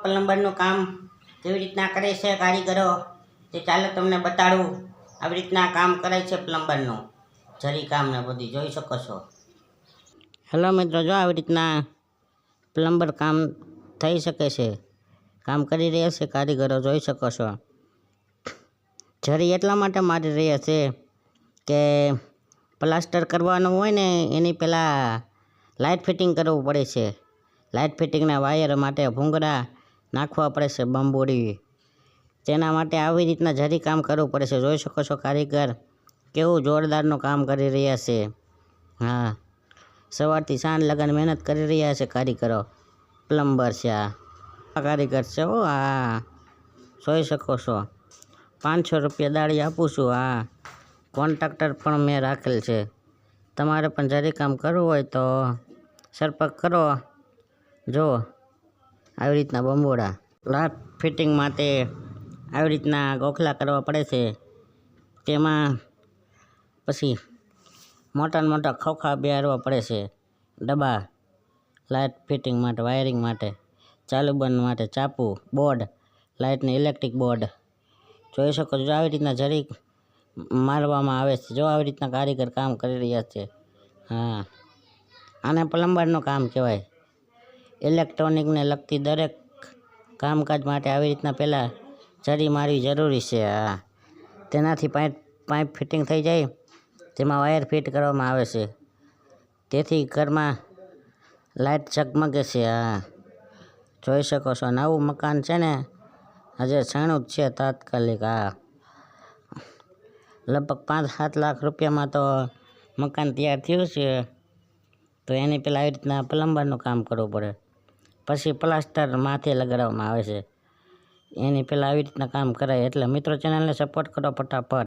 પ્લમ્બરનું કામ કેવી રીતના કરે છે કારીગરો તે ચાલો તમને બતાડું. આવી રીતના કામ કરે છે પ્લમ્બરનું, જરી કામ ને બધી જોઈ શકો છો. હેલો મિત્રો, જો આવી રીતના પ્લમ્બર કામ થઈ શકે છે, કામ કરી રહ્યા છે કારીગરો, જોઈ શકો છો. જરી એટલા માટે મારી રહ્યા છે કે પ્લાસ્ટર કરવાનું હોય ને એની પહેલાં લાઇટ ફિટિંગ કરવું પડે છે. લાઇટ ફિટિંગના વાયર માટે ભૂંગળા નાખવા પડે છે, બંબોડી. તેના માટે આવી રીતના જરી કામ કરવું પડે છે. જોઈ શકો છો કારીગર કેવું જોરદારનું કામ કરી રહ્યા છે. હા, સવારથી સાંજ લગન મહેનત કરી રહ્યા છે કારીગરો. પ્લમ્બર છે આ કારીગર છે. હા, જોઈ શકો છો. 500 રૂપિયા દાળી આપું છું. હા, કોન્ટ્રાક્ટર પણ મેં રાખેલ છે. તમારે પણ જરી કામ કરવું હોય તો સંપર્ક કરો. જો આવી રીતના બંબોડા લાઇટ ફિટિંગ માટે આવી રીતના ગોખલા કરવા પડે છે. તેમાં પછી મોટા મોટા ખોખા બેહારવા પડે છે, ડબ્બા લાઇટ ફિટિંગ માટે, વાયરિંગ માટે, ચાલુ બંધ માટે, ચાપુ, બોર્ડ, લાઇટની ઇલેક્ટ્રિક બોર્ડ. જોઈ શકો છો આવી રીતના જરી મારવામાં આવે છે. જો આવી રીતના કારીગર કામ કરી રહ્યા છે. હા, આને પ્લમ્બરનું કામ કહેવાય. ઇલેક્ટ્રોનિકને લગતી દરેક કામકાજ માટે આવી રીતના પહેલાં જરી મારવી જરૂરી છે. હા, તેનાથી પાઇપ ફિટિંગ થઈ જાય, તેમાં વાયર ફિટ કરવામાં આવે છે, તેથી ઘરમાં લાઇટ ઝગમગે છે. હા, જોઈ શકો છો. નવું મકાન છે ને, હજે છાણું જ છે તાત્કાલિક. હા, લગભગ 5-7 લાખ રૂપિયામાં તો મકાન તૈયાર થયું છે. તો એની પહેલાં આવી રીતના પ્લમ્બરનું કામ કરવું પડે, પછી પ્લાસ્ટર માથે લગાડવામાં આવે છે. એની પહેલાં આવી રીતના કામ કરાય. એટલે મિત્રો, ચેનલને સપોર્ટ કરો ફટાફટ.